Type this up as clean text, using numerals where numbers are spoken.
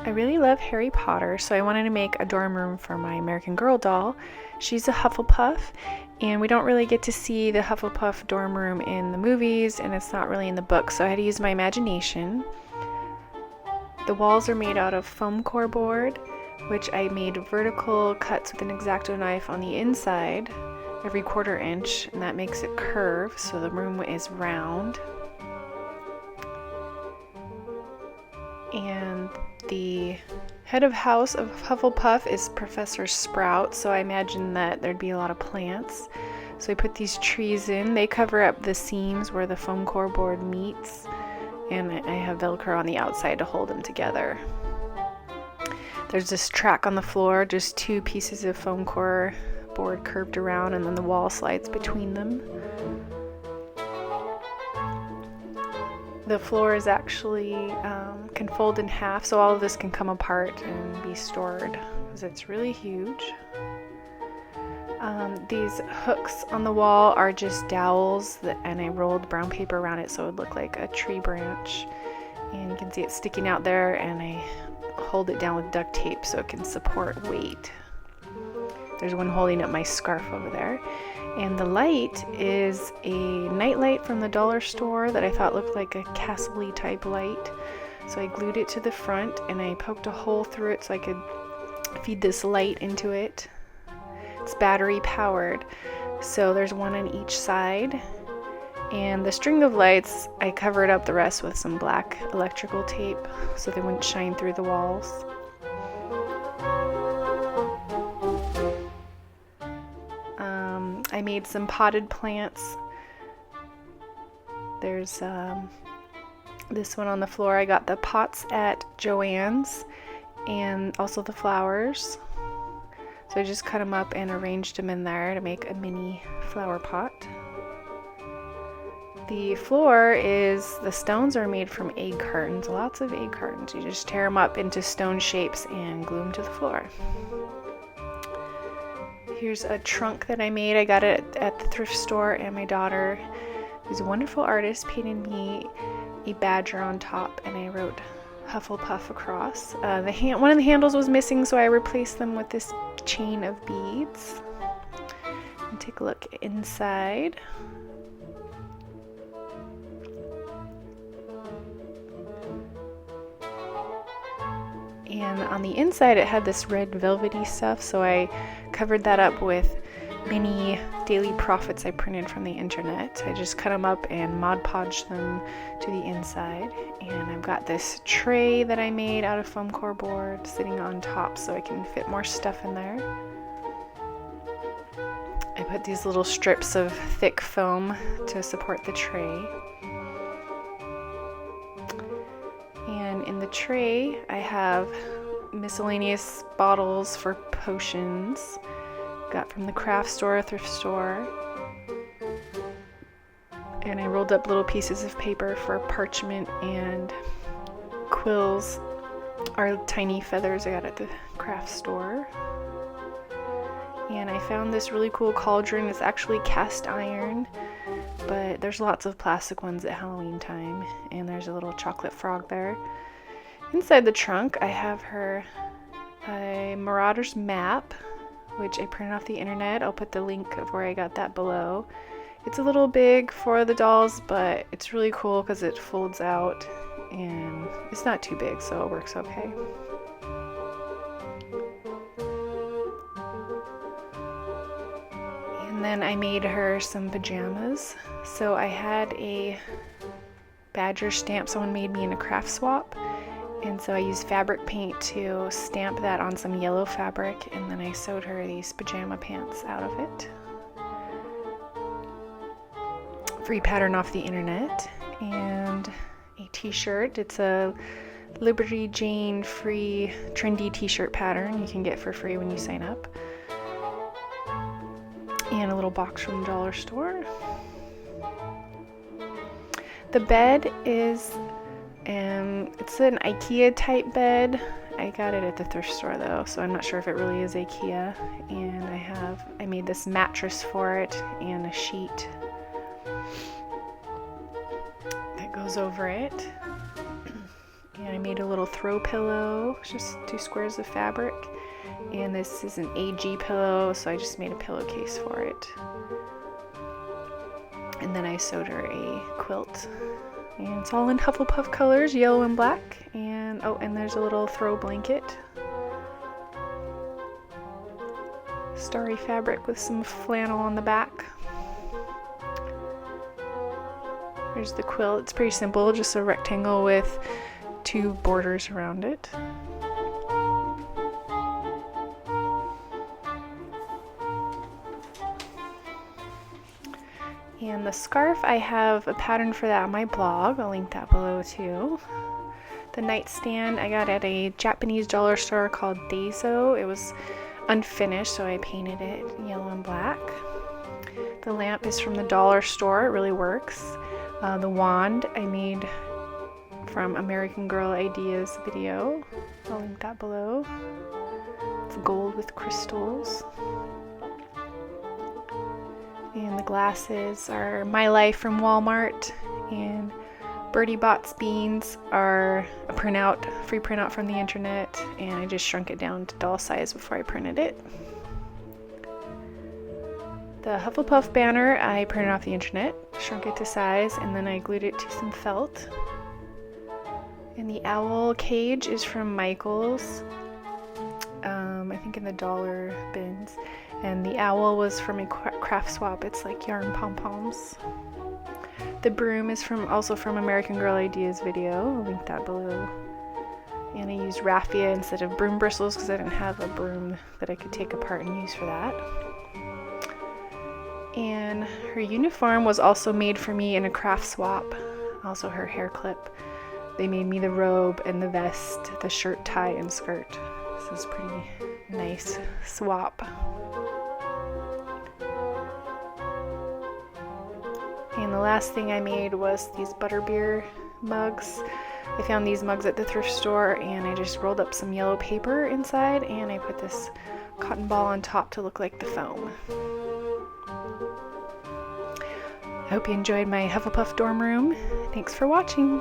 I really love Harry Potter, so I wanted to make a dorm room for my American Girl doll. She's a Hufflepuff, and we don't really get to see the Hufflepuff dorm room in the movies, and it's not really in the book, so I had to use my imagination. The walls are made out of foam core board, which I made vertical cuts with an X-Acto knife on the inside every 1/4 inch, and that makes it curve, so the room is round. And the head of house of Hufflepuff is Professor Sprout, so I imagine that there'd be a lot of plants. So I put these trees in. They cover up the seams where the foam core board meets, and I have Velcro on the outside to hold them together. There's this track on the floor, just 2 pieces of foam core board curved around, and then the wall slides between them. The floor is actually can fold in half, so all of this can come apart and be stored because it's really huge. These hooks on the wall are just dowels, and I rolled brown paper around it so it would look like a tree branch. And you can see it sticking out there, and I hold it down with duct tape so it can support weight. There's one holding up my scarf over there. And the light is a night light from the dollar store that I thought looked like a castle-y type light. So I glued it to the front, and I poked a hole through it so I could feed this light into it. It's battery powered, so there's one on each side. And the string of lights, I covered up the rest with some black electrical tape so they wouldn't shine through the walls. I made some potted plants. There's this one on the floor. I got the pots at Joann's, and also the flowers. So I just cut them up and arranged them in there to make a mini flower pot. The floor the stones are made from egg cartons, lots of egg cartons. You just tear them up into stone shapes and glue them to the floor. Here's a trunk that I made. I got it at the thrift store, and my daughter, who's a wonderful artist, painted me a badger on top, and I wrote Hufflepuff across. One of the handles was missing, so I replaced them with this chain of beads. And take a look inside. And on the inside it had this red velvety stuff, so I covered that up with mini Daily Profits I printed from the internet. I just cut them up and Mod Podged them to the inside. And I've got this tray that I made out of foam core board sitting on top so I can fit more stuff in there. I put these little strips of thick foam to support the tray. And in the tray, I have miscellaneous bottles for potions. Got from the craft store, thrift store. And I rolled up little pieces of paper for parchment, and quills are tiny feathers I got at the craft store. And I found this really cool cauldron. It's actually cast iron, but there's lots of plastic ones at Halloween time, and there's a little chocolate frog there. Inside the trunk, I have a Marauders Map, which I printed off the internet. I'll put the link of where I got that below. It's a little big for the dolls, but it's really cool because it folds out, and it's not too big, so it works okay. And then I made her some pajamas. So I had a badger stamp someone made me in a craft swap. And so I used fabric paint to stamp that on some yellow fabric, and then I sewed her these pajama pants out of it. Free pattern off the internet. And a t-shirt. It's a Liberty Jane free trendy t-shirt pattern you can get for free when you sign up. And a little box from the dollar store. The bed is it's an IKEA type bed. I got it at the thrift store though, so I'm not sure if it really is IKEA. And I made this mattress for it and a sheet that goes over it. And I made a little throw pillow, just 2 squares of fabric. And this is an AG pillow, so I just made a pillowcase for it. And then I sewed her a quilt. And it's all in Hufflepuff colors, yellow and black. And oh, and there's a little throw blanket. Starry fabric with some flannel on the back. There's the quilt. It's pretty simple, just a rectangle with 2 borders around it. And the scarf, I have a pattern for that on my blog. I'll link that below too. The nightstand I got at a Japanese dollar store called Daiso. It was unfinished, so I painted it yellow and black. The lamp is from the dollar store. It really works. The wand I made from American Girl Ideas video. I'll link that below. It's gold with crystals. And the glasses are My Life from Walmart. And Birdie Bot's beans are a printout, free printout from the internet. And I just shrunk it down to doll size before I printed it. The Hufflepuff banner I printed off the internet, shrunk it to size, and then I glued it to some felt. And the owl cage is from Michael's, I think in the dollar bins. And the owl was from a craft swap. It's like yarn pom-poms. The broom is also from American Girl Ideas video. I'll link that below. And I used raffia instead of broom bristles because I didn't have a broom that I could take apart and use for that. And her uniform was also made for me in a craft swap. Also her hair clip. They made me the robe and the vest, the shirt, tie, and skirt. This is pretty nice swap. And the last thing I made was these butterbeer mugs. I found these mugs at the thrift store and I just rolled up some yellow paper inside and I put this cotton ball on top to look like the foam. I hope you enjoyed my Hufflepuff dorm room. Thanks for watching.